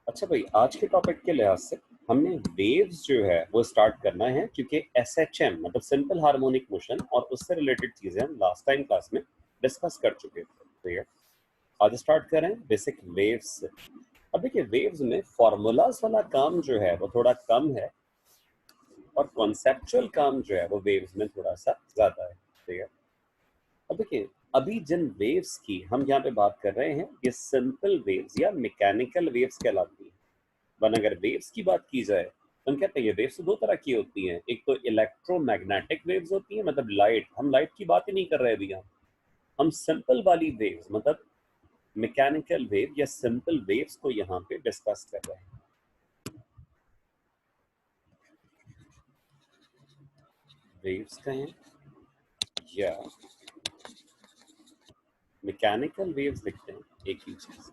अच्छा भाई, आज के टॉपिक के लिहाज से हमने वेव्स जो है वो स्टार्ट करना है, क्योंकि एसएचएम मतलब सिंपल हार्मोनिक मोशन और उससे रिलेटेड चीजें हम लास्ट टाइम क्लास में डिस्कस कर चुके थे। ठीक है, आज स्टार्ट करें बेसिक वेव्स से। अब देखिए, वेव्स में फॉर्मूलाज वाला काम जो है वो थोड़ा कम है और कॉन्सेप्चुअल काम जो है वो वेव्स में थोड़ा सा ज्यादा है। ठीक है, अब देखिए, अभी जिन वेव्स की हम यहाँ पे बात कर रहे हैं ये सिंपल वेव्स या मैकेनिकल वेव्स कहलाती हैं। वरना अगर वेव्स की बात की जाए तो हम कहते हैं ये वेव्स तो दो तरह की होती हैं। एक तो इलेक्ट्रोमैग्नेटिक वेव्स होती हैं, मतलब लाइट, हम लाइट की बात ही नहीं कर रहे अभी। हम सिंपल वाली वेव्स मतलब मैकेनिकल वेव या सिंपल वेव्स को यहाँ पे डिस्कस कर रहे हैं। वेव्स कहें या मैकेनिकल वेव्स लिखते हैं, एक ही चीज।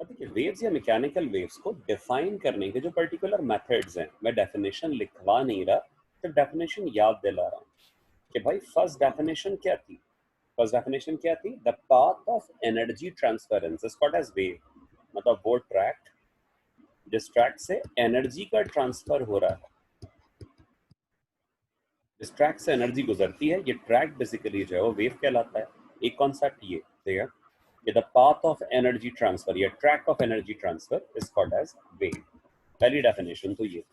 अब देखिए, वेव्स या मैकेनिकल वेव्स को डिफाइन करने के जो पर्टिकुलर मेथड्स हैं, मैं डेफिनेशन लिखवा नहीं रहा, तो डेफिनेशन याद दिला रहा हूँ कि भाई फर्स्ट डेफिनेशन क्या थी। फर्स्ट डेफिनेशन क्या थी? The path of energy transference is called as wave. मतलब वो ट्रैक जिस ट्रैक से एनर्जी का ट्रांसफर हो रहा है, जिस ट्रैक से एनर्जी गुजरती है, ये ट्रैक बेसिकली जो है वो वेव कहलाता है। एक कॉन्सेप्ट ये, ठीक है, कि the path of energy transfer या track of energy transfer is called as wave. पहली डेफिनेशन तो ये।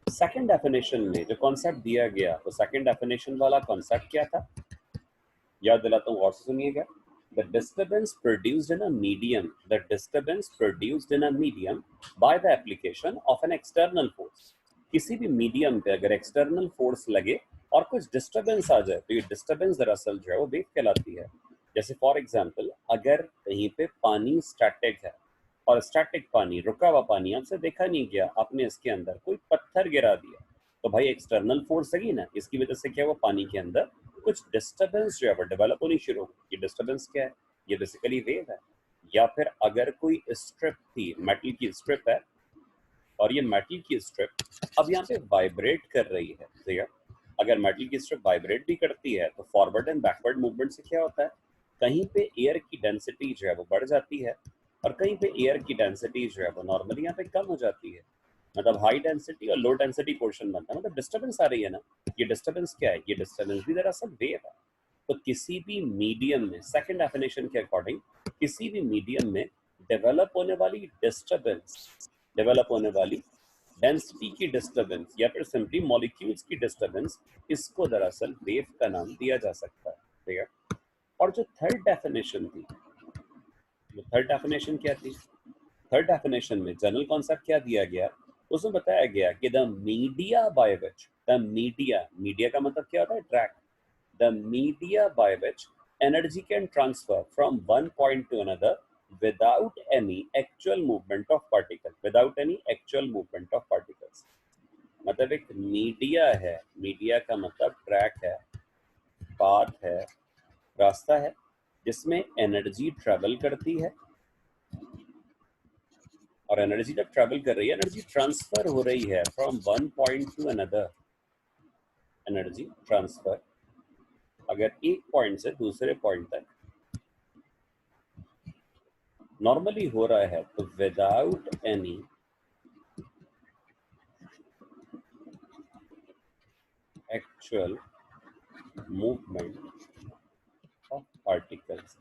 सेकंड डेफिनेशन में जो कॉन्सेप्ट दिया गया, तो सेकंड डेफिनेशन वाला कॉन्सेप्ट क्या था, याद दिलाता हूँ, गौर से सुनिएगा। The disturbance produced in a medium, the disturbance produced in a medium by the application of an external force। किसी भी मीडियम पे अगर एक्सटर्नल फोर्स लगे और कुछ डिस्टरबेंस आ जाए, तो ये डिस्टरबेंस दरअसल जो है वो वेव कहलाती है। जैसे फॉर एग्जांपल, अगर कहीं पे पानी स्टैटिक है और स्टैटिक पानी, रुका हुआ पानी, आपसे देखा नहीं गया, आपने इसके अंदर कोई पत्थर गिरा दिया, तो भाई एक्सटर्नल फोर्स लगी ना, इसकी वजह से क्या हुआ, पानी के अंदर कुछ डिस्टरबेंस जो है वो डेवलप होनी शुरू हो। ये डिस्टरबेंस क्या है? ये बेसिकली वेव है। या फिर अगर कोई स्ट्रिप थी, मेटल की स्ट्रिप है, और ये मेटल की स्ट्रिप अब यहाँ पे वाइब्रेट कर रही है, ठीक है। अगर मेटल की स्ट्रिप वाइब्रेट भी करती है तो फॉरवर्ड एंड बैकवर्ड मूवमेंट से क्या होता है, कहीं पे एयर की डेंसिटी जो है वो बढ़ जाती है और कहीं पे एयर की डेंसिटी जो है वो नॉर्मली यहाँ पे कम हो जाती है। मतलब हाई डेंसिटी और लो डेंसिटी पोर्शन बनता है, मतलब डिस्टर्बेंस आ रही है ना। ये डिस्टर्बेंस क्या है? ये डिस्टर्बेंस भी दरअसल वेव है। तो किसी भी मीडियम में, सेकंड डेफिनेशन के अकॉर्डिंग, किसी भी मीडियम में डेवलप होने वाली डिस्टर्बेंस, डेवलप होने वाली डेंसिटी की डिस्टर्बेंस या फिर सिंपली मॉलिक्यूल्स की डिस्टर्बेंस, इसको दरअसल वेव का नाम दिया जा सकता है, ठीक है। और जो थर्ड डेफिनेशन थी, वो थर्ड डेफिनेशन क्या थी? थर्ड डेफिनेशन में जनरल कॉन्सेप्ट क्या दिया गया, उसमें बताया गया कि the media by which, the media, media का मतलब क्या होता है? Track. The media by which energy can transfer from one point two another without any actual movement of particle, without any actual movement of particles। मतलब एक media है, media का मतलब ट्रैक है, पाथ है, रास्ता है, जिसमें एनर्जी ट्रेवल करती है, और एनर्जी जब ट्रेवल कर रही है, एनर्जी ट्रांसफर हो रही है from one point two another. Energy transfer अगर एक पॉइंट से दूसरे पॉइंट तक नॉर्मली हो रहा है तो without any actual movement of particles,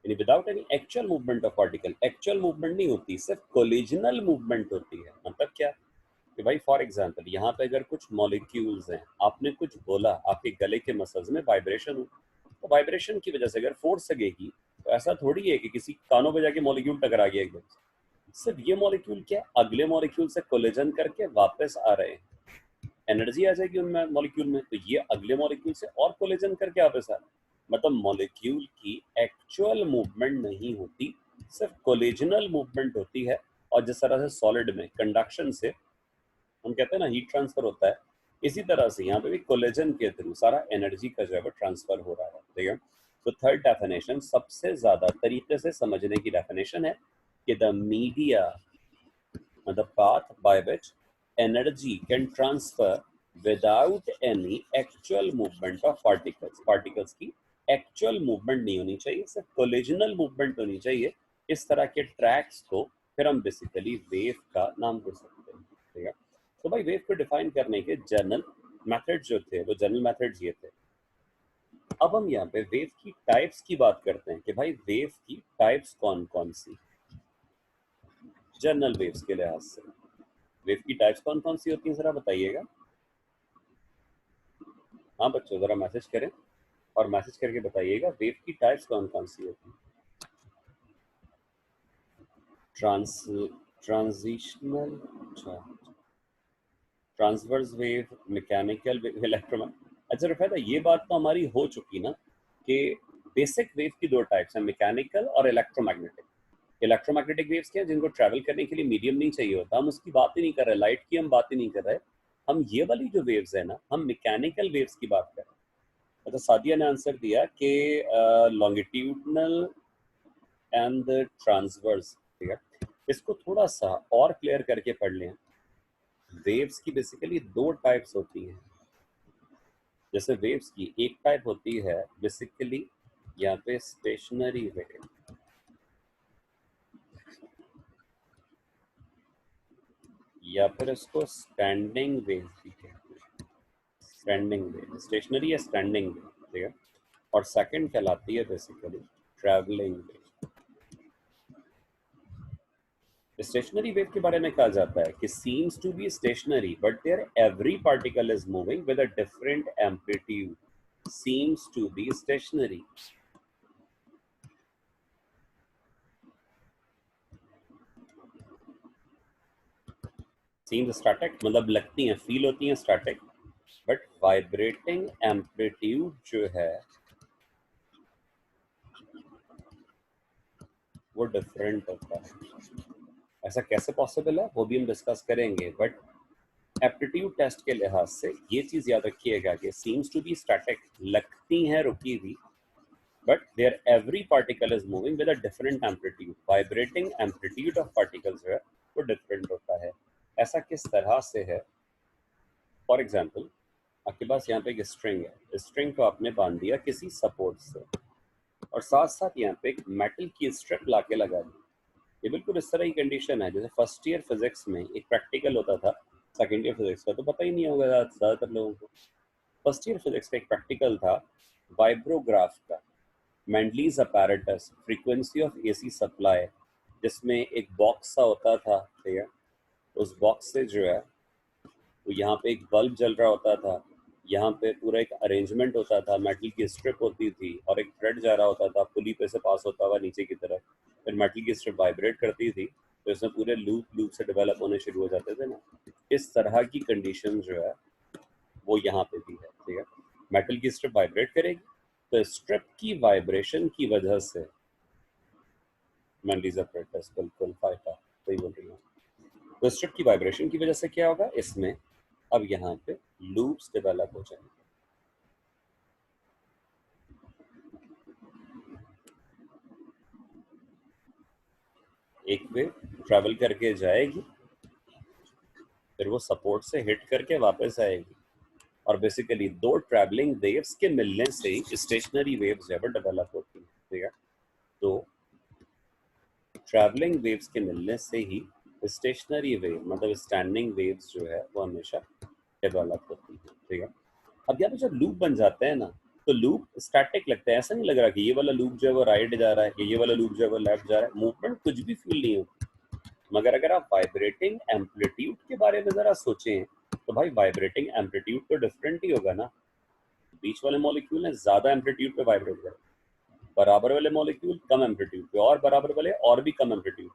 यानी without any actual movement of particle. Actual movement नहीं होती, सिर्फ कोलिजनल मूवमेंट होती है। मतलब क्या कि भाई फॉर एग्जांपल, यहाँ पे अगर कुछ मॉलिक्यूल्स हैं, आपने कुछ बोला, आपके गले के मसल्स में वाइब्रेशन हो, तो वाइब्रेशन की वजह से अगर फोर्स लगेगी, तो ऐसा थोड़ी है कि किसी कानों पे जाके मॉलिक्यूल टकरा गया एकदम से। सिर्फ ये मॉलिक्यूल क्या है, अगले मॉलिक्यूल से कोलिजन करके वापस आ रहे हैं, एनर्जी आ जाएगी उनमें मॉलिक्यूल में, तो ये अगले मॉलिक्यूल से और कोलिजन करके वापस आ रहे हैं। मतलब मॉलिक्यूल की एक्चुअल मूवमेंट नहीं होती, सिर्फ कोलिजनल मूवमेंट होती है। और जिस तरह से सॉलिड में कंडक्शन से हम कहते हैं ना हीट ट्रांसफर होता है, इसी तरह से यहाँ पे भी कोलेजन के थ्रू सारा एनर्जी का जो है वो ट्रांसफर हो रहा है, ठीक है। तो थर्ड डेफिनेशन सबसे ज्यादा तरीके से समझने की डेफिनेशन है कि द मीडिया, मतलब path by which energy can transfer without any actual movement of particles. Particles की एक्चुअल मूवमेंट नहीं होनी चाहिए, सिर्फ कोलिजनल मूवमेंट होनी चाहिए। इस तरह के ट्रैक्स को फिर हम बेसिकली वेव का नाम दे सकते हैं, ठीक है। तो भाई वेव को डिफाइन करने के जनरल मेथड जो थे वो जनरल मेथड्स ये थे। अब हम यहाँ पे वेव की टाइप्स की बात करते हैं कि भाई वेव की टाइप्स कौन कौन सी, जनरल वेव्स के लिहाज से वेव की टाइप्स कौन कौन सी होती हैं, जरा बताइएगा। हाँ बच्चों जरा मैसेज करें और मैसेज करके बताइएगा वेव की टाइप्स कौन कौन सी होती हैं। ट्रांजिशनल, अच्छा, transverse wave, mechanical wave, electromagnetic. अच्छा रफेदा ये बात तो हमारी हो चुकी ना कि बेसिक वेव की दो टाइप्स हैं, मैकेनिकल और इलेक्ट्रोमैग्नेटिक। इलेक्ट्रोमैग्नेटिक वेव्स क्या है, जिनको ट्रैवल करने के लिए मीडियम नहीं चाहिए होता, हम उसकी बात ही नहीं कर रहे, लाइट की हम बात ही नहीं कर रहे। हम ये वाली जो वेव्स है ना, हम मैकेनिकल वेव्स की बात कर रहे हैं। अच्छा सादिया ने आंसर दिया कि लॉन्गिट्यूडनल एंड ट्रांसवर्स, ठीक है। इसको थोड़ा सा और क्लियर करके पढ़ लें। वेव्स की बेसिकली दो टाइप्स होती हैं। जैसे वेव्स की एक टाइप होती है बेसिकली यहाँ पे स्टेशनरी वेव, या फिर इसको स्टैंडिंग वेव भी कहते हैं। स्टैंडिंग वेव, स्टेशनरी या स्टैंडिंग वेव, ठीक है। और सेकंड कहलाती है basically travelling wave. Stationary wave के बारे में कहा जाता है कि seems to be stationary but there every particle is moving with a different amplitude, seems to be stationary. Seems static मतलब लगती हैं, फील होती हैं स्टैटिक, बट वाइब्रेटिंग एम्पलीट्यूड जो है वो डिफरेंट होता है। ऐसा कैसे पॉसिबल है वो भी हम डिस्कस करेंगे, बट एप्टीट्यूड टेस्ट के लिहाज से ये चीज याद रखिएगा कि सीम्स टू बी स्टैटिक, लगती हैं रुकी हुई, but there every particle is moving with a different amplitude, vibrating amplitude of particles जो है वो डिफरेंट होता है। ऐसा किस तरह से है, फॉर एग्जाम्पल आपके पास यहाँ पे एक स्ट्रिंग है, स्ट्रिंग को आपने बांध दिया किसी सपोर्ट से और साथ साथ यहाँ पे एक मेटल की स्ट्रिप ला के लगा दी। ये बिल्कुल इस तरह की कंडीशन है जैसे फर्स्ट ईयर फिजिक्स में एक प्रैक्टिकल होता था, सेकेंड ईयर फिजिक्स का तो पता ही नहीं होगा ज़्यादातर लोगों को। फर्स्ट ईयर फिजिक्स का एक प्रैक्टिकल था वाइब्रोग्राफ का, Melde's apparatus, frequency of AC supply, जिसमें एक बॉक्स सा होता था, ठीक है। उस बॉक्स से जो है तो यहाँ पे एक बल्ब जल रहा होता था, यहाँ पे पूरा एक अरेंजमेंट होता था, मेटल की स्ट्रिप होती थी और एक थ्रेड जा रहा होता था, पुली पे से पास होता हुआ नीचे की तरफ, फिर मेटल की स्ट्रिप वाइब्रेट करती थी तो इसमें पूरे लूप लूप से डेवलप होने शुरू हो जाते थे ना। इस तरह की कंडीशन जो है वो यहाँ पे भी है, ठीक है। मेटल की स्ट्रिप वाइब्रेट करेगी तो स्ट्रिप की वाइब्रेशन की वजह से मैंडलीज अपैरेटस, बिल्कुल फायदा सही बोल रही हूँ। तो स्ट्रिप की वाइब्रेशन की वजह से क्या होगा, इसमें अब यहाँ पे लूप्स डेवलप हो जाएंगे। एक वेव ट्रैवल करके जाएगी, फिर वो सपोर्ट से हिट करके वापस आएगी और बेसिकली दो ट्रैवलिंग वेव्स के मिलने से ही स्टेशनरी वेव्स जो है डेवलप होती है, ठीक है। तो ट्रैवलिंग वेव्स के मिलने से ही स्टेशनरी वेव मतलब स्टैंडिंग वेव्स जो है वो हमेशा डेवलप होती है, ठीक है। अब यहाँ पे जब लूप बन जाते हैं ना तो लूप स्टैटिक लगता है, ऐसा नहीं लग रहा कि ये वाला लूप जो है वो राइट जा रहा है कि ये वाला लूप जो है वो लेफ्ट जा रहा है, मूवमेंट कुछ भी फील नहीं होती। मगर अगर आप वाइब्रेटिंग एम्पलीट्यूड के बारे में जरा सोचें तो भाई वाइब्रेटिंग एम्पलीट्यूड तो डिफरेंट ही होगा ना। बीच वाले मॉलिक्यूल ने ज्यादा एम्पलीट्यूड पे वाइब्रेट करा, बराबर वाले मॉलिक्यूल कम एम्पलीट्यूड पे, और बराबर वाले और भी कम एम्पलीट्यूड,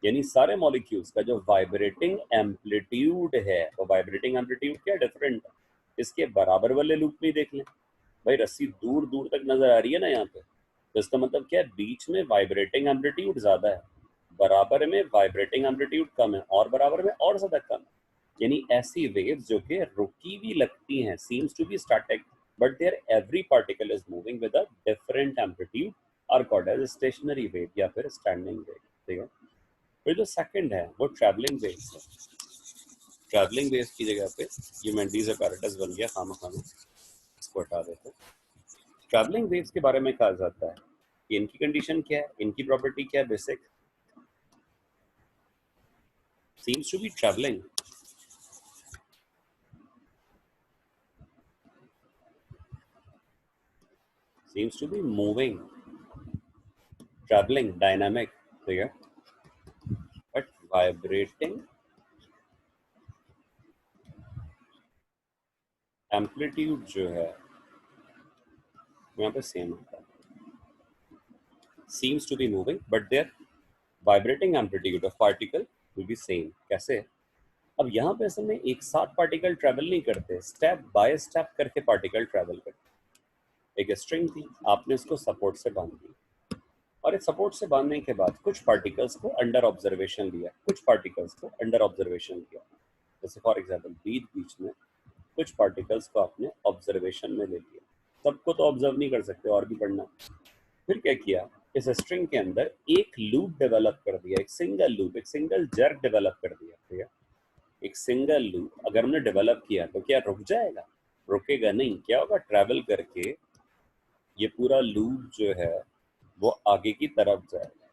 यानी सारे मॉलिक्यूल्स का जो वाइब्रेटिंग एम्पलीट्यूड है वो वाइब्रेटिंग एम्पलीट्यूड क्या डिफरेंट है। इसके बराबर वाले लूप में देख लें, भाई रस्सी दूर दूर तक नजर आ रही है ना यहाँ पे, तो इसका मतलब क्या है, बीच में वाइब्रेटिंग एम्पलीट्यूड ज्यादा है, बराबर में वाइब्रेटिंग एम्पलीट्यूड कम है और बराबर में और ज्यादा कम है। यानी ऐसी वेव्स जो कि रुकी हुई लगती हैं, seems to be static but there every particle is moving with a different amplitude, are called as stationary wave या फिर स्टैंडिंग वेव, ठीक है। फिर जो सेकंड है वो ट्रैवलिंग वेव्स है। ट्रैवलिंग वेव्स की जगह पे ये मेंडीज अपैरेटस बन गया, खामा इसको हटा देते हैं। ट्रैवलिंग वेव्स के बारे में कहा जाता है कि इनकी कंडीशन क्या है, इनकी प्रॉपर्टी क्या है, basic seems to be traveling, seems to be moving, traveling, dynamic, ठीक है, but vibrating amplitude जो है यहाँ पे सेम होता है, seems to be moving but their vibrating amplitude of particle will be same। कैसे? अब यहाँ पे असल में एक साथ पार्टिकल ट्रेवल नहीं करते, स्टेप बाय स्टेप करके पार्टिकल ट्रेवल करते। एक स्ट्रिंग थी, आपने उसको सपोर्ट से बांध दी, और इस सपोर्ट से बांधने के बाद कुछ पार्टिकल्स को अंडर ऑब्जर्वेशन लिया, कुछ पार्टिकल्स को अंडर ऑब्जर्वेशन लिया। जैसे फॉर एग्जांपल बीच में कुछ पार्टिकल्स को आपने ऑब्जर्वेशन में ले लिया, सबको तो ऑब्जर्व नहीं कर सकते, और भी पढ़ना। फिर क्या किया, इस स्ट्रिंग के अंदर एक लूप डेवलप कर दिया, एक सिंगल लूप, एक सिंगल जर्क डेवलप कर दिया, ठीक है। एक सिंगल लूप अगर हमने डेवलप किया तो क्या रुक जाएगा? रुकेगा नहीं। क्या होगा, ट्रैवल करके ये पूरा लूप जो है वो आगे की तरफ जाएगा।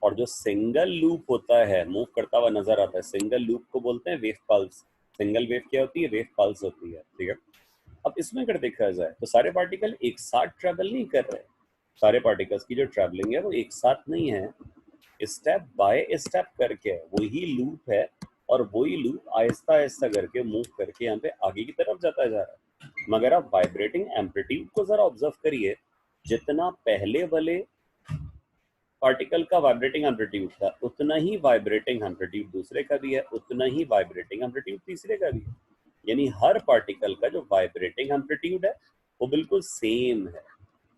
और जो सिंगल लूप होता है, मूव करता हुआ नजर आता है, सिंगल लूप को बोलते हैं वेव पल्स। सिंगल वेव क्या होती है? वेव पल्स होती है, ठीक है। अब इसमें अगर देखा जाए तो सारे पार्टिकल एक साथ ट्रेवल नहीं कर रहे, सारे पार्टिकल्स की जो ट्रैवलिंग है वो एक साथ नहीं है, स्टेप बाय स्टेप करके वही लूप है, और वही लूप आहिस्ता आहिस्ता करके मूव करके यहाँ पे आगे की तरफ जाता जा रहा है। मगर आप वाइब्रेटिंग एम्पलीट्यूड को जरा ऑब्जर्व करिए, जितना पहले वाले पार्टिकल का वाइब्रेटिंग एम्पलीट्यूड था, उतना ही वाइब्रेटिंग एम्पलीट्यूड दूसरे का भी है, उतना ही वाइब्रेटिंग एम्पलीट्यूड तीसरे का भी है। यानी हर पार्टिकल का जो वाइब्रेटिंग एम्पलीट्यूड है वो बिल्कुल सेम है।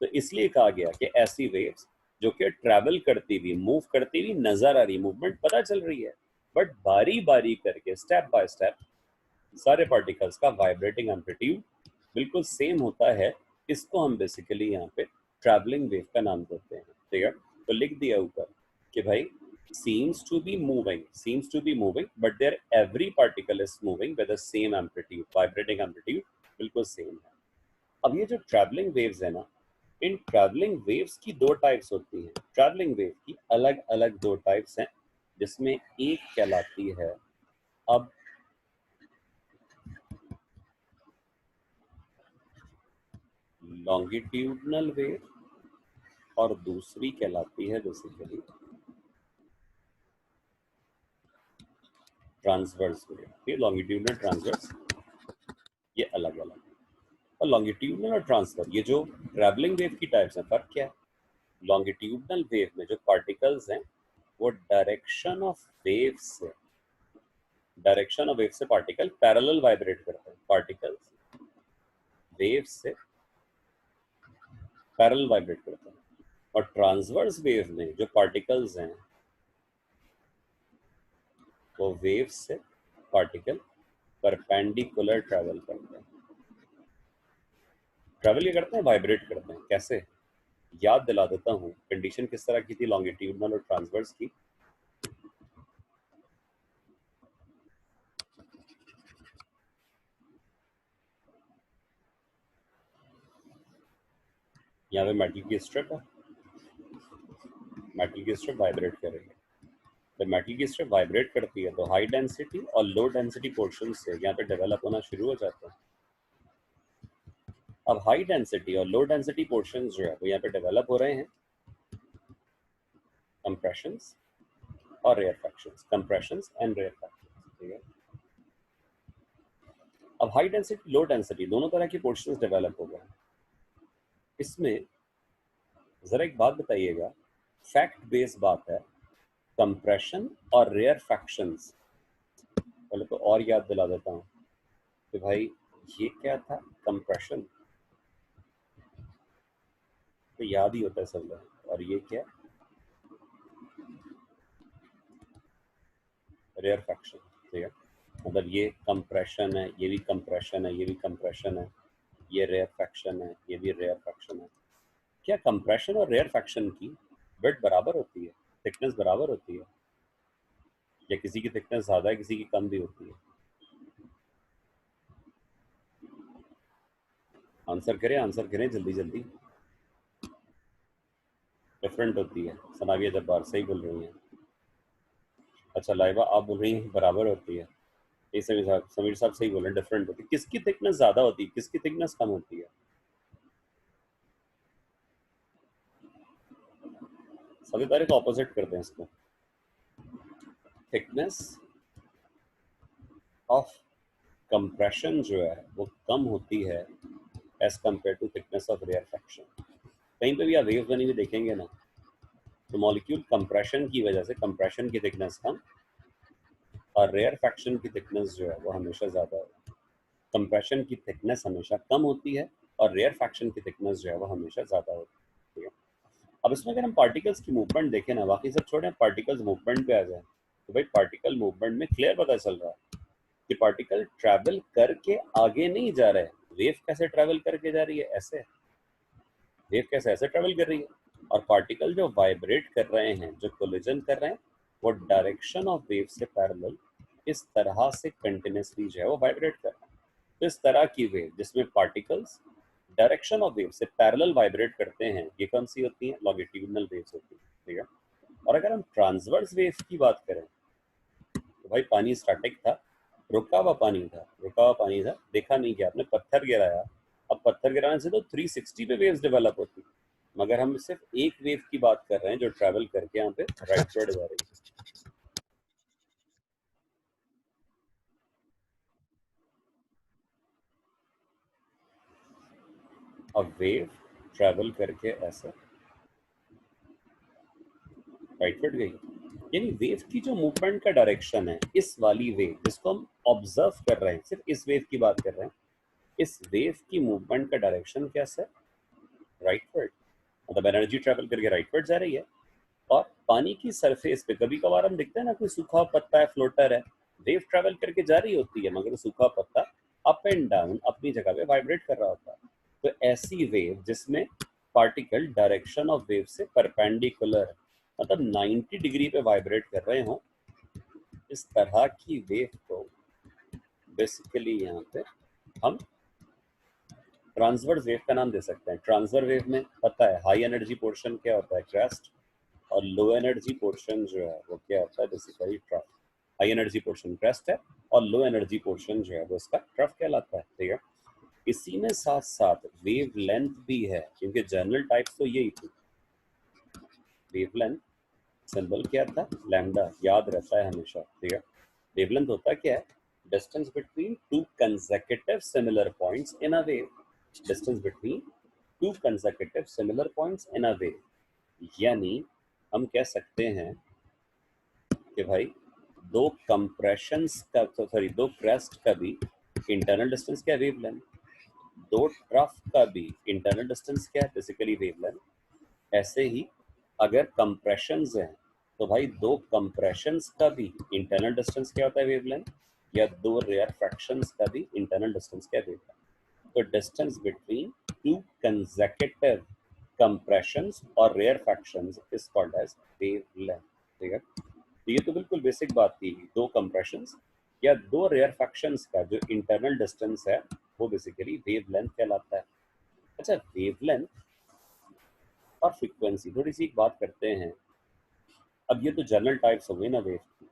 तो इसलिए कहा गया कि ऐसी वेव्स जो कि ट्रैवल करती हुई, मूव करती हुई नजर आ रही, मूवमेंट पता चल रही है, बट बारी बारी करके स्टेप बाय स्टेप सारे पार्टिकल्स का वाइब्रेटिंग एम्पलीट्यूड बिल्कुल सेम होता है। इसको हम बेसिकली यहाँ पे ट्रैवलिंग वेव का नाम देते हैं, ठीक है। तो लिख दिया ऊपर कि भाई seems to be moving but their every particle is moving with the same amplitude, vibrating amplitude बिल्कुल सेम है। अब ये जो ट्रैवलिंग वेव्स है ना, इन ट्रैवलिंग वेव्स की दो टाइप्स होती हैं। ट्रैवलिंग वेव की अलग अलग दो टाइप्स हैं, जिसमें एक कहलाती है अब लॉन्गिट्यूडनल वेव, और दूसरी कहलाती है बेसिकली ट्रांसवर्स वेव। ये लॉन्गिट्यूडनल, ट्रांसवर्स, ये अलग अलग है। और लॉन्गिट्यूडनल और ट्रांसफर, ये जो ट्रैवलिंग वेव की टाइप्स हैं, फर्क क्या है? लॉन्गिट्यूडनल वेव में जो पार्टिकल्स हैं वो डायरेक्शन ऑफ वेव से पार्टिकल पैरेलल वाइब्रेट करते हैं, पार्टिकल्स वेव से पैरेलल वाइब्रेट करते हैं। और ट्रांसवर्स वेव में जो पार्टिकल्स हैं वो वेव से पार्टिकल परपेंडिकुलर ट्रैवल करते हैं। ट्रैवल ये करते हैं, वाइब्रेट करते हैं। कैसे? याद दिला देता हूँ कंडीशन किस तरह की थी लॉन्गिट्यूडनल और ट्रांसवर्स की। यहाँ पे मेटल की स्ट्रिप है, मेटल की स्ट्रिप वाइब्रेट कर रही है। जब मेटल की स्ट्रिप वाइब्रेट करती है तो हाई डेंसिटी और लो डेंसिटी पोर्शन से यहाँ पे डेवलप होना शुरू हो जाता है। अब हाई डेंसिटी और लो डेंसिटी पोर्शन जो है वो यहाँ पे डेवलप हो रहे हैं कंप्रेशंस और रेयरफैक्शंस, कंप्रेशंस एंड रेयरफैक्शंस, ठीक है। अब हाई डेंसिटी लो डेंसिटी दोनों तरह की पोर्शंस डेवलप हो गए। इसमें जरा एक बात बताइएगा, फैक्ट बेस्ड बात है, कंप्रेशन और रेयरफैक्शंस। पहले तो और याद दिला देता हूँ कि भाई ये क्या था, कंप्रेशन तो याद ही होता है सब लोग, और ये क्या, रेयरफैक्शन, ठीक है। मतलब ये कंप्रेशन है, ये भी कंप्रेशन है, ये भी कंप्रेशन है, ये रेयरफैक्शन है, ये भी रेयरफैक्शन है। क्या कंप्रेशन और रेयरफैक्शन की विड्थ बराबर होती है, थिकनेस बराबर होती है, या किसी की थिकनेस ज़्यादा है किसी की कम भी होती है? आंसर करें जल्दी जल्दी। डिफरेंट होती है। सनाविया जब्बार सही बोल रही हैं। अच्छा लाइबा आप बोल रही हैं बराबर होती है। ये समीर साहब सही बोल रहे हैं, डिफरेंट होती है। किसकी थिकनेस ज्यादा होती है, किसकी थिकनेस कम होती है? सभी तारीख ऑपोजिट करते हैं इसको। थिकनेस ऑफ कंप्रेशन जो है वो कम होती है as compare to thickness of rarefaction. कहीं पे भी आप वेव बनी हुई देखेंगे ना, तो मॉलिक्यूल कंप्रेशन की वजह से कंप्रेशन की थिकनेस कम और रेयरफैक्शन की थिकनेस जो है वो हमेशा ज़्यादा है। कंप्रेशन की थिकनेस हमेशा कम होती है और रेयरफैक्शन की थिकनेस जो है वो हमेशा ज़्यादा होती है। अब इसमें अगर हम पार्टिकल्स की मूवमेंट देखें ना, बाकी सब छोड़ें, पार्टिकल्स मूवमेंट पे आ जाए, तो भाई पार्टिकल मूवमेंट में क्लियर पता चल रहा है कि पार्टिकल ट्रैवल करके आगे नहीं जा रहा है। वेव कैसे ट्रैवल करके जा रही है? ऐसे। वेव कैसे ऐसे ट्रैवल कर रही है, और पार्टिकल जो वाइब्रेट कर रहे हैं, जो कोलिजन कर रहे हैं, वो डायरेक्शन ऑफ वेव से पैरेलल इस तरह से कंटिन्यूसली जो है वो वाइब्रेट कर रहे हैं। तो इस तरह की वेव जिसमें पार्टिकल्स डायरेक्शन ऑफ वेव से पैरेलल वाइब्रेट करते हैं, ये कौन सी होती है? लॉन्गिट्यूडिनल वेव्स होती है। ठीक है। और अगर हम ट्रांसवर्स वेव की बात करें, तो भाई पानी स्टैटिक था, रुका हुआ पानी था, देखा नहीं कि आपने पत्थर गिराया। अब पत्थर गिराने से तो 360 पे वेव्स डेवलप होती, मगर हम सिर्फ एक वेव की बात कर रहे हैं जो ट्रैवल करके यहाँ पे राइटवर्ड जा रही है। अब वेव ट्रैवल करके ऐसे राइटवर्ड गई, यानी वेव की जो मूवमेंट का डायरेक्शन है, इस वाली वेव जिसको हम ऑब्जर्व कर रहे हैं, सिर्फ इस वेव की बात कर रहे हैं, इस वेव की मूवमेंट का डायरेक्शन क्या है? राइटवर्ड। मतलब एनर्जी ट्रैवल करके राइटवर्ड जा रही है। और पानी की सरफेस पे कभी कभार हम देखते हैं ना, कोई सूखा पत्ता है, फ्लोटर है, वेव ट्रैवल करके जा रही होती है, मगर सूखा पत्ता अप एंड डाउन अपनी जगह पे वाइब्रेट कर रहा होता है। तो ऐसी वेव जिसमें पार्टिकल डायरेक्शन ऑफ वेव से परपेंडिकुलर, मतलब 90 डिग्री पे वाइब्रेट कर रहे हो, इस तरह की वेव को बेसिकली यहाँ पे हम ट्रांसवर्स वेव का नाम दे सकते हैं। ट्रांसवर्स वेव में पता है हाई एनर्जी पोर्शन क्या होता है? क्रेस्ट। और लो एनर्जी पोर्शन जो है वो क्या होता है? Basically trough. High energy portion crest है और लो एनर्जी पोर्शन जो है वो इसका ट्रफ कहलाता है। ठीक है। इसी में साथ साथ वेव लेंथ भी है, क्योंकि जनरल टाइप्स तो यही थी। वेव लेंथ सिंबल क्या था? लैम्डा, याद रहता है हमेशा। ठीक है। वेव लेंथ होता क्या है? Distance between two consecutive similar points in a wave. Distance between two consecutive similar points in a wave. यानी हम कह सकते हैं कि भाई दो कंप्रेशंस का, तो सॉरी, दो क्रेस्ट का भी इंटरनल डिस्टेंस क्या है? Wave length. दो ट्रफ का भी इंटरनल डिस्टेंस क्या है? Basically wave length. ऐसे ही अगर कंप्रेशंस हैं, तो भाई दो कंप्रेशंस का भी इंटरनल डिस्टेंस क्या होता है? Wave length. या दो रेयर फ्रैक्शंस का भी इंटरनल डिस्टेंस क्या है? Wavelength. तो distance between two consecutive compressions और rarefactions is called as wavelength. ठीक है। तो ये तो बिल्कुल बेसिक बात थी। दो कंप्रेशंस या दो रेयर फ्रैक्शंस का जो इंटरनल डिस्टेंस है वो बेसिकली वेव लेंथ कहलाता है। अच्छा, वेव लेंथ और फ्रीक्वेंसी थोड़ी सी एक बात करते हैं। अब ये तो जनरल टाइप्स हो गई ना वेव की।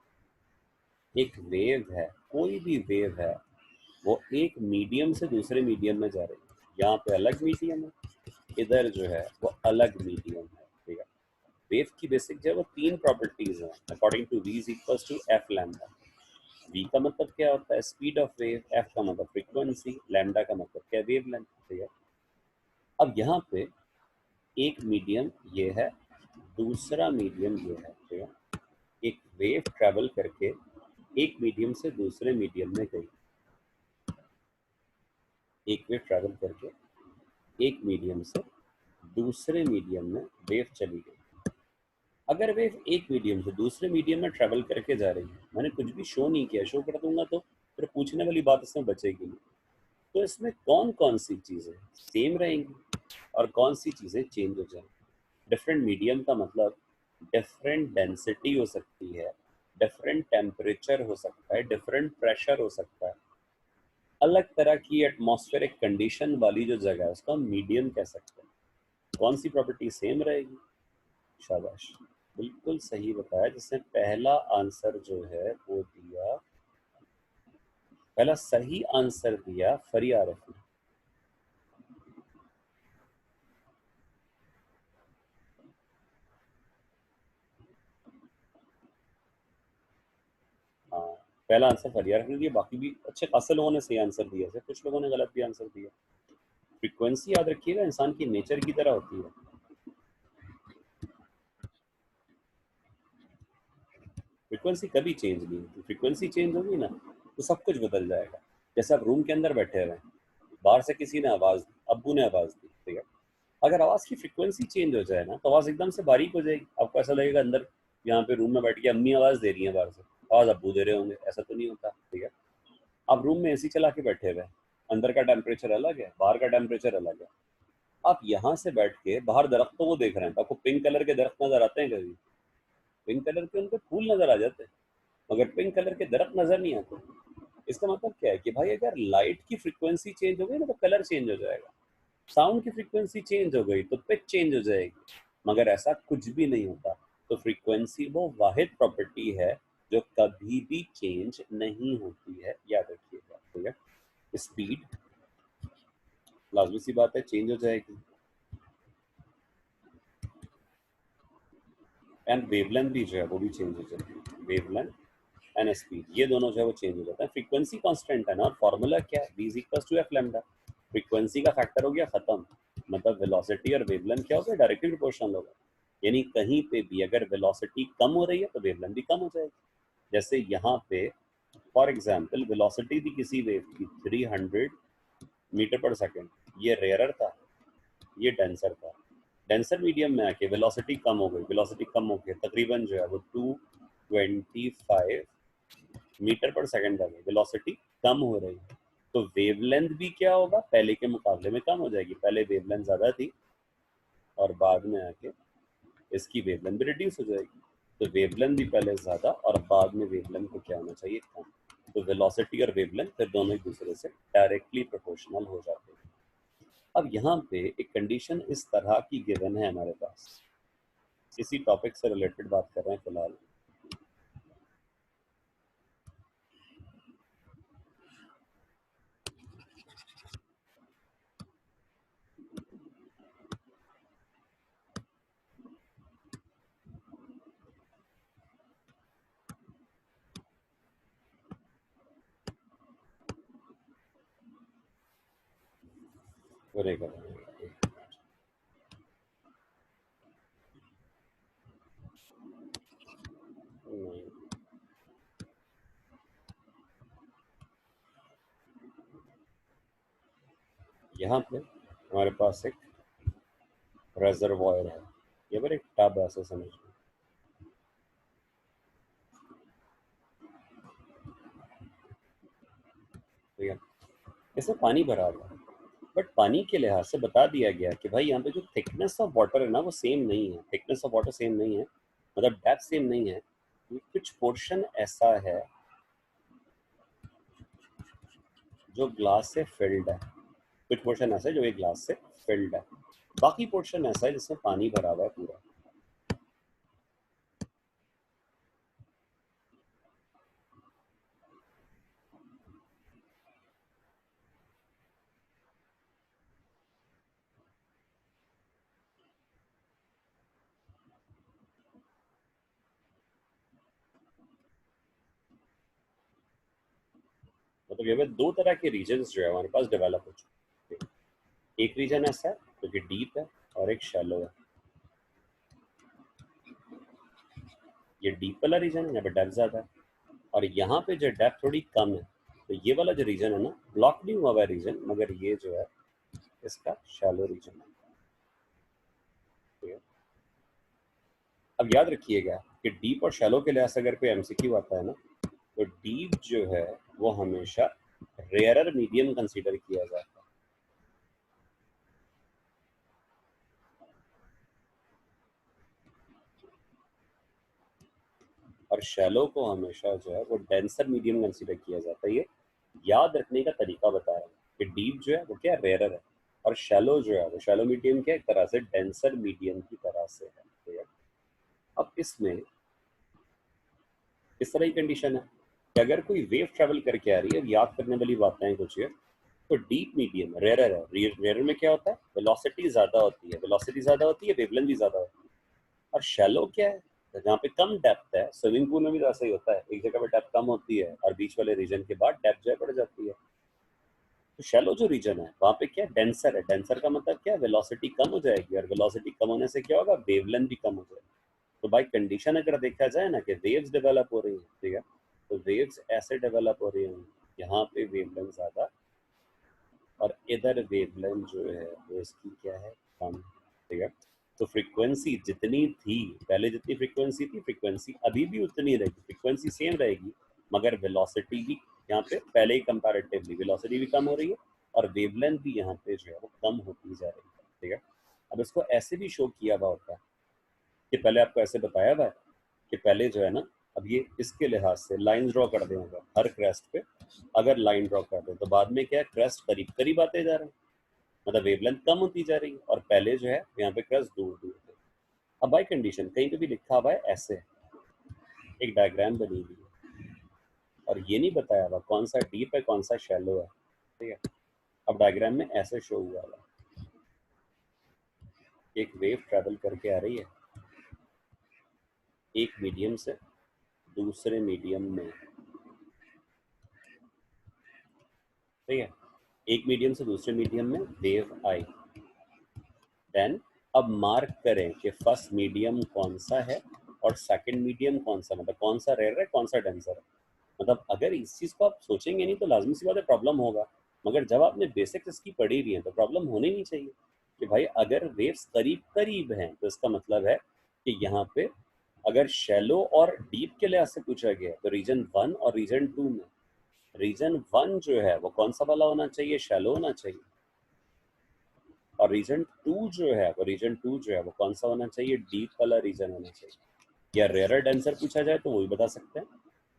एक वेव है, कोई भी वेव है, वो एक मीडियम से दूसरे मीडियम में जा रही है। यहाँ पे अलग मीडियम है, इधर जो है वो अलग मीडियम है। ठीक है। वेव की बेसिक जो है वो तीन प्रॉपर्टीज हैं according to v is equal to F lambda. v का मतलब क्या होता है? Speed of wave. f का मतलब फ्रीक्वेंसी। लैम्डा का मतलब क्या है? वेवलेंथ। ठीक है। अब यहाँ पे एक मीडियम ये है, दूसरा मीडियम ये है। ठीक है। एक वेव ट्रेवल करके एक मीडियम से दूसरे मीडियम में गई। एक वेव ट्रेवल करके एक मीडियम से दूसरे मीडियम में वेव चली गई। अगर वेव एक मीडियम से दूसरे मीडियम में ट्रेवल करके जा रही है, मैंने कुछ भी शो नहीं किया, शो कर दूंगा तो फिर पूछने वाली बात इसमें बचेगी नहीं। तो इसमें कौन कौन सी चीज़ें सेम रहेंगी और कौन सी चीज़ें चेंज हो जाएंगी? डिफरेंट मीडियम का मतलब डिफरेंट डेंसिटी हो सकती है, डिफरेंट टेम्परेचर हो सकता है, डिफरेंट प्रेशर हो सकता है। अलग तरह की एटमॉस्फेरिक कंडीशन वाली जो जगह है उसको हम मीडियम कह सकते हैं। कौन सी प्रॉपर्टी सेम रहेगी? शाबाश, बिल्कुल सही बताया। जिसने पहला आंसर जो है वो दिया, पहला सही आंसर दिया फरियारफ ने। हाँ, पहला आंसर फरियारफ ने दिया, बाकी भी अच्छे खासे लोगों ने सही आंसर दिया है, कुछ लोगों ने गलत भी आंसर दिया। फ्रीक्वेंसी याद रखिएगा इंसान की नेचर की तरह होती है। फ्रीक्वेंसी कभी चेंज नहीं होती। फ्रीक्वेंसी चेंज होगी ना तो सब कुछ बदल जाएगा। जैसे आप रूम के अंदर बैठे हुए हैं, बाहर से किसी ने आवाज दी, अब्बू ने आवाज दी, ठीक है, अगर आवाज की फ्रीक्वेंसी चेंज हो जाए ना तो आवाज एकदम से बारीक हो जाएगी। आपको ऐसा लगेगा अंदर यहाँ पे रूम में बैठ के अम्मी आवाज दे रही है, बाहर से आवाज अब्बू दे रहे होंगे, ऐसा तो नहीं होता, ठीक है। आप रूम में एसी चला के बैठे हुए हैं, अंदर का टेम्परेचर अलग है, बाहर का टेम्परेचर अलग है। आप यहाँ से बैठ के बाहर दरख्तों को देख रहे हैं तो आपको पिंक कलर के दरख्त नजर आते हैं कभी? पिंक कलर के उनके फूल नजर आ जाते हैं, मगर पिंक कलर के दरख्त नजर नहीं आते। इसका मतलब क्या है कि भाई अगर लाइट की फ्रीक्वेंसी चेंज हो गई ना तो कलर चेंज हो जाएगा। साउंड की फ्रीक्वेंसी चेंज हो गई तो पिच चेंज हो जाएगी, मगर ऐसा कुछ भी नहीं होता। तो फ्रीक्वेंसी वो वाहिद प्रॉपर्टी है जो कभी भी चेंज नहीं होती है, याद रखिएगा, ठीक है। स्पीड लाजमी सी बात है चेंज हो जाएगी, एंड वेवलेंथ भी जो है वो भी चेंज हो जाती है। वेवलेंथ एंड स्पीड ये दोनों जो है वो चेंज हो जाता है। फ्रीक्वेंसी कांस्टेंट है ना, और फार्मूला क्या है, v is equal to F lambda. Frequency का फैक्टर हो गया खत्म, मतलब वेलोसिटी और वेवलेंथ क्या होगा, डायरेक्टली प्रोपोर्शनल होगा। यानी कहीं पे भी अगर वेलोसिटी कम हो रही है तो वेवलेंथ भी कम हो जाएगी। जैसे यहाँ पे फॉर एग्जांपल वेलोसिटी थी किसी वेव की 300 मीटर पर सेकेंड, ये रेयरर था, ये डेंसर था। डेंसर मीडियम में आके वेलोसिटी कम हो गई, वेलोसिटी कम हो गई तकरीबन जो है वो 225 मीटर पर सेकंड तक वेलोसिटी कम हो रही है। तो वेवलेंथ भी क्या होगा, पहले के मुकाबले में कम हो जाएगी। पहले वेवलेंथ ज़्यादा थी और बाद में आके इसकी वेवलेंथ भी रिड्यूस हो जाएगी। तो वेवलेंथ भी पहले ज़्यादा और बाद में वेवलेंथ को क्या होना चाहिए, कम। तो वेलोसिटी और वेवलेंथ फिर दोनों एक दूसरे से डायरेक्टली प्रोपोर्शनल हो जाते हैं। अब यहाँ पे एक कंडीशन इस तरह की गिवन है हमारे पास, इसी टॉपिक से रिलेटेड बात कर रहे हैं फिलहाल। बनेगा यहाँ पे हमारे पास एक रेजर्वॉयर है, ये पर एक टब ऐसे समझ लो, ठीक है। इसमें पानी भरा हुआ है, बट पानी के लिहाज से बता दिया गया कि भाई यहाँ पे जो थिकनेस ऑफ वाटर है ना वो सेम नहीं है, थिकनेस ऑफ वाटर सेम नहीं है, मतलब डेप्थ सेम नहीं है। कुछ पोर्शन ऐसा है जो ग्लास से फिल्ड है, कुछ पोर्शन ऐसा है जो एक ग्लास से फिल्ड है, बाकी पोर्शन ऐसा है जिसमें पानी भरा हुआ है पूरा। मतलब ये दो तरह के रीजन जो है हमारे पास डेवलप हो चुके हैं। एक रीजन ऐसा है जो कि डीप है और एक शैलो है। ये डीप वाला रीजन है, यहाँ पे डेप्थ ज्यादा है, और यहाँ पे जो डेप्थ थोड़ी कम है। तो ये वाला जो रीजन है ना, ब्लॉक नहीं हुआ हुआ रीजन, मगर ये जो है इसका शैलो रीजन है, ठीक है। अब याद रखिएगा कि डीप और शैलो के लिहाज से अगर कोई एमसीक्यू आता है ना, तो डीप जो है वो हमेशा रेयरर मीडियम कंसीडर किया जाता है, और शैलो को हमेशा जो है वो डेंसर मीडियम कंसीडर किया जाता है। याद रखने का तरीका बता रहा हूँ कि डीप जो है वो क्या रेयरर है, और शैलो जो है वो शैलो मीडियम क्या एक तरह से डेंसर मीडियम की तरह से है, ठीक है। अब इसमें इस तरह की कंडीशन है कि अगर कोई वेव ट्रेवल करके आ रही है, याद करने वाली बातें हैं कुछ ये, तो डीप मीडियम रेयरर है। रेयरर में क्या होता है, वेलोसिटी ज्यादा होती है, वेलोसिटी ज्यादा होती है, वेवलेंथ भी ज्यादा होती है। और शैलो क्या है, तो जहाँ पे कम डेप्थ है, स्विमिंग पूल में भी ऐसा ही होता है, एक जगह पे डेप्थ कम होती है और बीच वाले रीजन के बाद डेप्थ जो है बढ़ जाती है। तो शैलो जो रीजन है वहाँ पे क्या डेंसर है, डेंसर का मतलब क्या, वेलोसिटी कम हो जाएगी, और वेलोसिटी कम होने से क्या होगा, वेवलेंथ भी कम हो जाएगी। तो बाई कंडीशन अगर देखा जाए ना कि वेव्स डेवलप हो रही है, ठीक है, तो वेव्स ऐसे डेवलप हो रही हैं, यहाँ पे वेवलेंथ ज्यादा और इधर वेवलेंथ जो है वो इसकी क्या है, कम, ठीक है। तो फ्रीक्वेंसी जितनी थी पहले, जितनी फ्रीक्वेंसी थी, फ्रीक्वेंसी अभी भी उतनी रहेगी, फ्रीक्वेंसी सेम रहेगी, मगर वेलोसिटी भी यहाँ पे पहले ही कंपैरेटिवली वेलोसिटी भी कम हो रही है, और वेवलेंथ भी यहाँ पे जो है वो कम होती जा रही है, ठीक है। अब इसको ऐसे भी शो किया हुआ होता है कि पहले आपको ऐसे बताया हुआ है कि पहले जो है ना, अब ये इसके लिहाज से लाइन ड्रॉ कर देंगे हर क्रेस्ट पे, अगर लाइन ड्रॉ कर दे तो बाद में क्या है, क्रेस्ट करीब करीब आते जा रहे हैं, मतलब वेवलेंथ कम होती जा रही है, और पहले जो है यहाँ पे क्रेस्ट दूर दूर थे। अब बाई कंडीशन कहीं पे भी लिखा हुआ है ऐसे, एक डायग्राम बनी हुई है, और ये नहीं बताया हुआ कौन सा डीप है कौन सा शैलो है, ठीक है। अब डायग्राम में ऐसे शो हुआ है, एक वेव ट्रेवल करके आ रही है एक मीडियम से दूसरे मीडियम में, ठीक है, एक मीडियम से दूसरे मीडियम में वेव आई, देन अब मार्क करें कि फर्स्ट मीडियम कौन सा है और सेकंड मीडियम कौन सा, मतलब कौन सा रेयर है कौन सा डेंसर है। मतलब अगर इस चीज को आप सोचेंगे नहीं तो लाजमी सी बात है प्रॉब्लम होगा, मगर जब आपने बेसिक्स इसकी पढ़ी हुई है तो प्रॉब्लम होनी नहीं चाहिए कि भाई अगर वेव्स करीब करीब हैं तो इसका मतलब है कि यहाँ पे अगर शैलो और डीप के लिहाज से पूछा गया तो रीजन 1 और रीजन 2 में रीजन 1 जो है वो कौन सा वाला होना चाहिए, शैलो होना चाहिए, और रीजन 2 जो है वो रीजन 2 जो है वो कौन सा होना चाहिए, डीप वाला रीजन होना चाहिए। या रेयर डेंसर पूछा जाए तो वो भी बता सकते हैं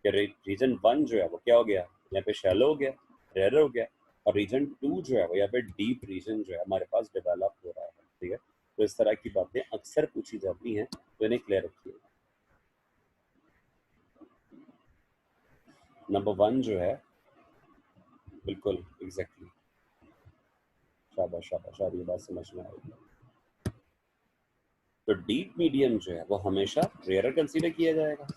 कि रीजन 1 जो है वो क्या हो गया, यहाँ पे शैलो हो गया, रेयर हो गया, और रीजन 2 जो है वो यहाँ पे डीप रीजन जो है हमारे पास डेवलप हो रहा है, ठीक है। तो इस तरह की बातें अक्सर पूछी जाती हैं, तो इन्हें क्लियर रखिए। नंबर 1 जो है, बिल्कुल एग्जैक्टली, शाबाश शाबाश, और ये बात समझ में आएगी। तो डीप मीडियम जो है वो हमेशा रेयर कंसीडर किया जाएगा,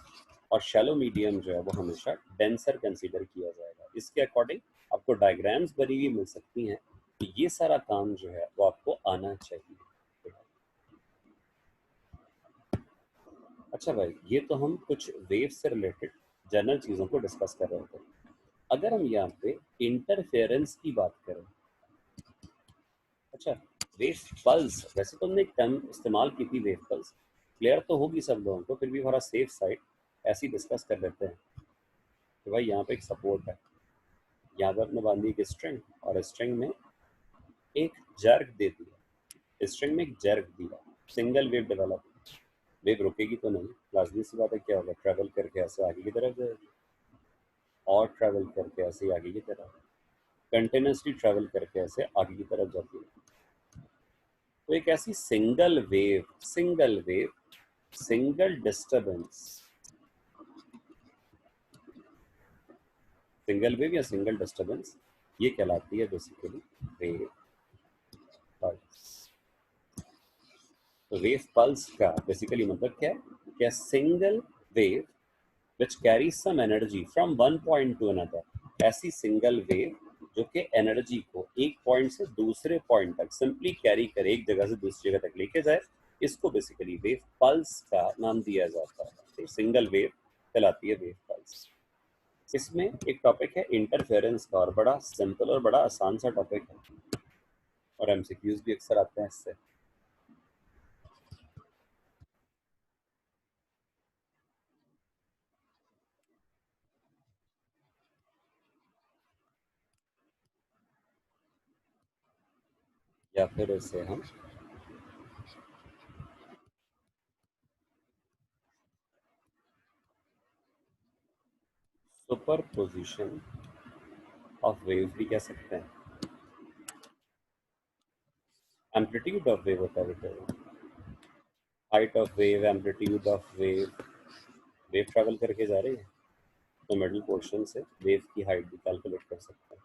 और शैलो मीडियम जो है वो हमेशा डेंसर कंसीडर किया जाएगा। इसके अकॉर्डिंग आपको डायग्राम्स बनी हुई मिल सकती हैं, तो ये सारा काम जो है वो आपको आना चाहिए। अच्छा भाई, ये तो हम कुछ वेव से रिलेटेड जनरल चीज़ों को डिस्कस कर रहे थे। अगर हम यहाँ पे इंटरफेरेंस की बात करें, अच्छा, वेव पल्स, वैसे तो हमने एक टर्म इस्तेमाल की थी वेव पल्स, क्लियर तो होगी सब लोगों को, फिर भी हमारा सेफ साइड ऐसे ही डिस्कस कर लेते हैं कि भाई यहाँ पे एक सपोर्ट है, यहाँ पर अपने बांधी एक स्ट्रिंग, और स्ट्रिंग में एक जर्क दे दिया, स्ट्रिंग में एक जर्क दिया, सिंगल वेव डेवलप, वेव रुकेगी तो नहीं, लाजमी सी बात है, क्या होगा, ट्रेवल करके ऐसे आगे की तरफ जाएगी, और ट्रेवल करके ऐसे आगे की तरफ, कंटिन्यूसली ट्रेवल करके ऐसे आगे की तरफ जाती है। तो एक ऐसी single wave single disturbance, single wave या सिंगल डिस्टरबेंस, ये कहलाती है बेसिकली वेव पल्स। तो वेव पल्स का बेसिकली मतलब क्या है, क्या single wave which carries some energy from one point to another, ऐसी सिंगल वेव जो कि एनर्जी को एक पॉइंट से दूसरे पॉइंट तक सिंपली कैरी करे, एक जगह से दूसरी जगह तक लेके जाए, इसको बेसिकली वेव पल्स का नाम दिया जाता है। तो सिंगल वेव कहलाती है वेव पल्स। इसमें एक टॉपिक है इंटरफेरेंस का, और बड़ा सिंपल और बड़ा आसान सा टॉपिक है, और एमसीक्यूज भी अक्सर आते हैं इससे। या फिर इसे हम सुपर पोजिशन ऑफ वेव भी कह सकते हैं, एम्पलीट्यूड ऑफ वेव होता है बेटा, height of wave, amplitude of wave. Wave travel करके जा रही है तो मिडिल पोर्शन से वेव की हाइट भी कैलकुलेट कर सकते हैं।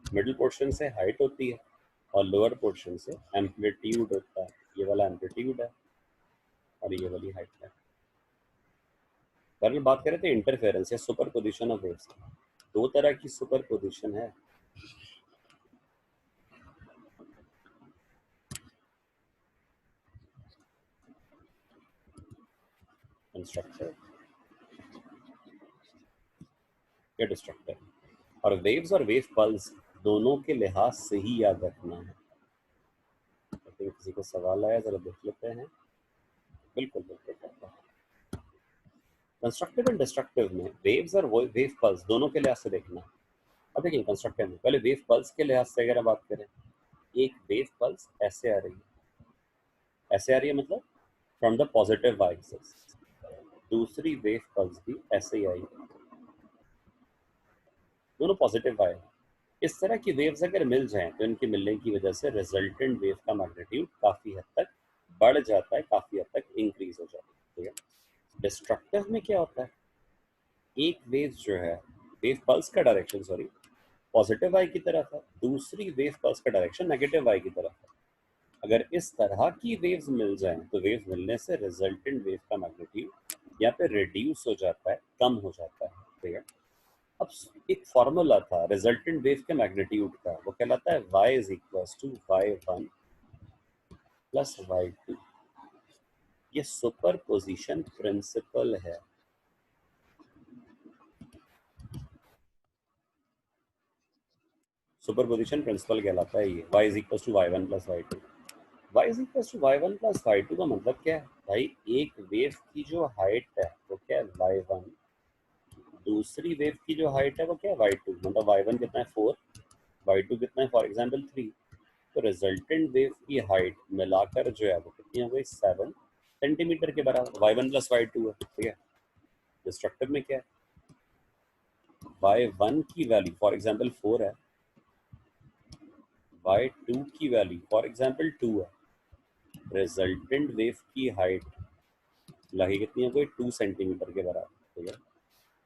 मिडिल पोर्शन से हाइट होती है और लोअर पोर्शन से एम्पलीट्यूड होता है। ये वाला एम्पलीट्यूड है और ये वाली हाइट है। पहले बात कर रहे थे इंटरफेरेंस या सुपर पोजिशन ऑफ वेव्स। दो तरह की सुपर पोजिशन है, कंस्ट्रक्टिव या डिस्ट्रक्टिव। और वेव्स और वेव पल्स दोनों के लिहाज से ही याद रखना है। तो किसी को सवाल आया, जरा देख लेते हैं। बिल्कुल बिल्कुल। कंस्ट्रक्टिव एंड डिस्ट्रक्टिव में वेव्स और वेव पल्स दोनों के लिहाज से देखना है। अब देखिए कंस्ट्रक्टिव में पहले वेव पल्स के लिहाज से अगर बात करें, एक वेव पल्स ऐसे आ रही है, ऐसे आ रही है मतलब from the positive Y axis. दूसरी वेव पल्स भी ऐसे ही आई, दोनों पॉजिटिव वाई। इस तरह की वेव्स अगर मिल जाएं तो इनके मिलने की वजह से रिजल्टेंट वेव का मैग्नीट्यूड काफी हद तक बढ़ जाता है, काफी हद तक इंक्रीज हो जाता है। ठीक है। डिस्ट्रक्टिव में क्या होता है, एक वेव जो है, वेव पल्स का डायरेक्शन सॉरी पॉजिटिव वाई की तरफ है, दूसरी वेव पल्स का डायरेक्शन नेगेटिव वाई की तरफ है। अगर इस तरह की वेव्स मिल जाएं तो वेव मिलने से रिजल्टेंट वेव का मैग्नीट्यूड या फिर रिड्यूस हो जाता है, कम हो जाता है। ठीक है। अब एक फॉर्मूला था रिजल्टेंट वेव के मैग्नीट्यूड का, वो कहलाता है y is equals to y1 plus y2। ये सुपर पोजिशन प्रिंसिपल है। सुपर पोजिशन प्रिंसिपल कहलाता है ये, y is equals to y1 plus y2। y is equals to y1 plus y2 का मतलब क्या है भाई, एक वेव की जो हाइट है वो क्या है y1, दूसरी वेव की जो हाइट है वो क्या है y2। मतलब y1 कितना है 4, y2 कितना है फॉर एग्जांपल 3। तो रिजल्टेंट वेव की हाइट मिलाकर जो है वो कितनी हो गई 7 सेंटीमीटर के बराबर। y1 प्लस y2 है। ठीक है। डिस्ट्रक्टिव में क्या है, y1 की वैल्यू फॉर एग्जांपल 4 है, y2 की वैल्यू फॉर एग्जांपल 2 है। रिजल्टेंट वेव की हाइट लगी कितनी हो गई 2 सेंटीमीटर के बराबर। ठीक है।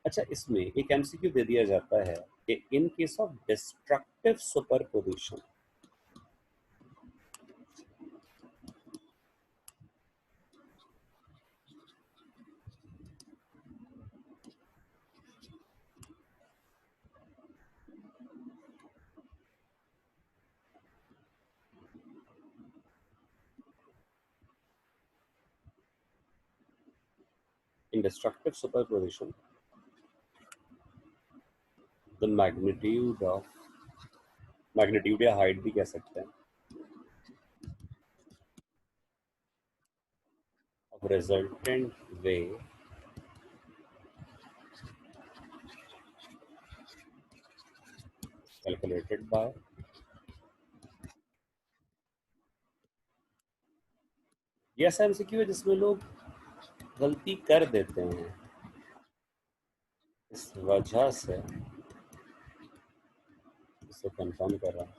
अच्छा, इसमें एक एमसीक्यू दे दिया जाता है कि in case of destructive superposition, in destructive superposition the magnitude या हाइट भी कह सकते हैं of resultant wave calculated by, ये ऐसा एमसीक्यू है जिसमें लोग गलती कर देते हैं, इस वजह से इसे कंफर्म कर रहा हूँ।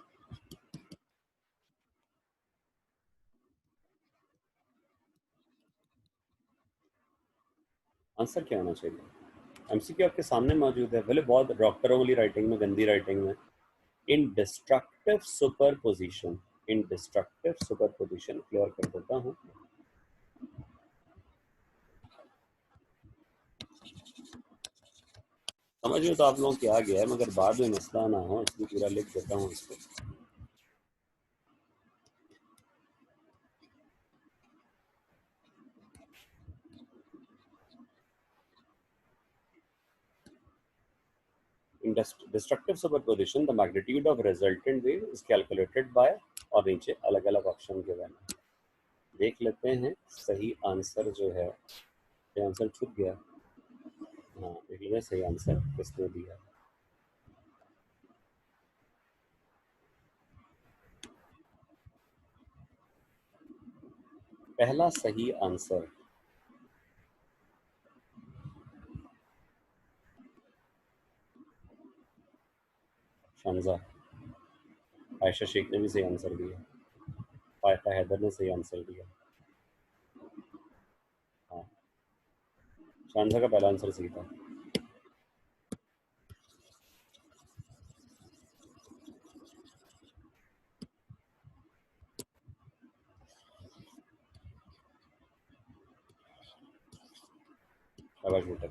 आंसर क्या होना चाहिए, एमसीक्यू आपके सामने मौजूद है, भले बहुत डॉक्टरों वाली राइटिंग में, गंदी राइटिंग में। इन डिस्ट्रक्टिव सुपरपोजिशन, इन डिस्ट्रक्टिव सुपरपोजिशन क्लियर कर देता हूँ। समझ में तो आप लोगों के आ गया है, मगर बाद में मसला ना हो इसलिए पूरा लिख देता हूँ इसको। In destructive superposition, the magnitude of resultant wave is calculated by, और नीचे अलग अलग ऑप्शन के बारे देख लेते हैं। सही आंसर जो है, ये आंसर छूट गया। हाँ, देख लीजिए सही आंसर किसने दिया। पहला सही आंसर शानजा, आयशा शेख ने भी सही आंसर दिया, फायदा हैदर ने सही आंसर दिया। हाँ, शानजा का पहला आंसर सही था। शाबाश बेटा।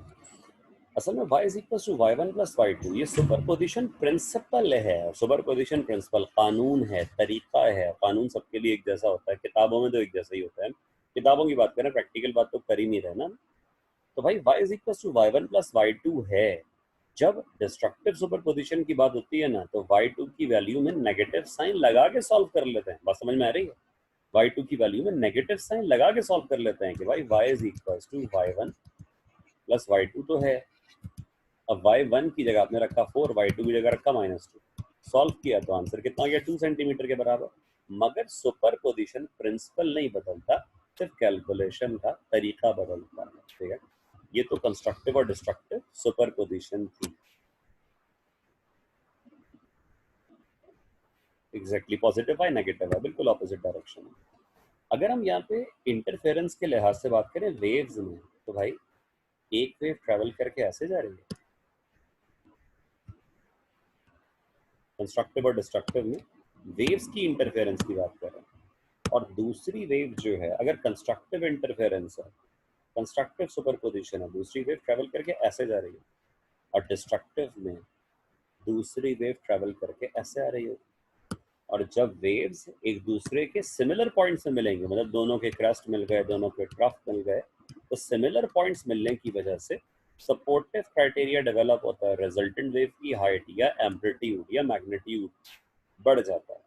असल में y is equal to y1 plus y2, ये सुपरपोजिशन प्रिंसिपल है। सुपरपोजिशन प्रिंसिपल कानून है, तरीका है। कानून सबके लिए एक जैसा होता है, किताबों में तो एक जैसा ही होता है। किताबों की बात करें, प्रैक्टिकल बात तो कर ही नहीं रहे ना। तो भाई y is equal to y1 plus y2 है। जब डिस्ट्रक्टिव सुपरपोजिशन की बात होती है ना, तो y2 की वैल्यू में नेगेटिव साइन लगा के सॉल्व कर लेते हैं। बात समझ में आ रही है? y2 की वैल्यू में नेगेटिव साइन लगा के सॉल्व कर लेते हैं कि भाई y is equal to y1 plus y2 तो है। अब y1 की जगह आपने रखा 4, y2 की जगह रखा -2। सॉल्व किया तो आंसर कितना गया? 2 सेंटीमीटर के बराबर। मगर सुपरपोजिशन प्रिंसिपल नहीं बदलता, सिर्फ कैलकुलेशन का तरीका बदलता है। ठीक है, ये तो कंस्ट्रक्टिव और डिस्ट्रक्टिव सुपरपोजिशन थी। एग्जैक्टली, पॉजिटिव है नेगेटिव है, बिल्कुल ऑपोजिट डायरेक्शन है। अगर हम यहाँ पे इंटरफेरेंस के लिहाज से बात करें वेव्स में, तो भाई एक वेव ट्रेवल करके ऐसे जा रही है, कंस्ट्रक्टिव और डिस्ट्रक्टिव में वेव्स की इंटरफेरेंस की बात कर रहे हैं। और दूसरी वेव जो है, अगर कंस्ट्रक्टिव इंटरफेरेंस है, कंस्ट्रक्टिव सुपरपोजिशन है, दूसरी वेव ट्रेवल करके ऐसे जा रही है, और डिस्ट्रक्टिव में दूसरी वेव ट्रेवल करके ऐसे आ रही है। और जब वेव्स एक दूसरे के सिमिलर पॉइंट से मिलेंगे, मतलब दोनों के क्रस्ट मिल गए, दोनों के ट्रफ मिल गए, तो सिमिलर पॉइंट्स मिलने की वजह से सपोर्टिव क्राइटेरिया डेवलप होता है। रिजल्टेंट वेव की हाइट या एम्पलीट्यूड या मैग्नीट्यूड बढ़ जाता है।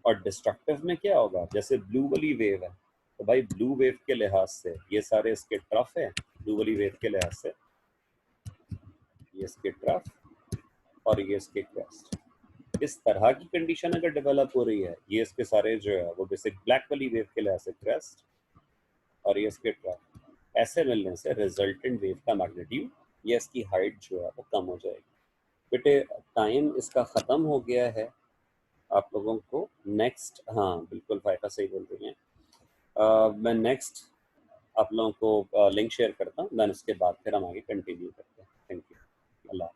और डिस्ट्रक्टिव में क्या होगा? जैसे ब्लू वाली वेव है, तो भाई ब्लू वेव के लिहाज से ये सारे इसके ट्रफ है, ब्लू वाली वेव के लिहाज से ये इसके ट्रफ और ये इसके क्रस्ट। इस तरह की कंडीशन अगर डेवलप हो रही है, ये इसके सारे जो है वो बेसिक ब्लैक वाली वेव के लिहाज से क्रस्ट और ये इसके ट्रफ, ऐसे मिलने से रिजल्टेंट वेव का मैग्नीट्यूड या इसकी हाइट जो है वो कम हो जाएगी। बेटे टाइम इसका ख़त्म हो गया है। आप लोगों को नेक्स्ट, हाँ बिल्कुल फायदा सही बोल रही हैं। मैं नेक्स्ट आप लोगों को लिंक शेयर करता हूँ, देन उसके बाद फिर हम आगे कंटिन्यू करते हैं। Thank you. अल्लाह।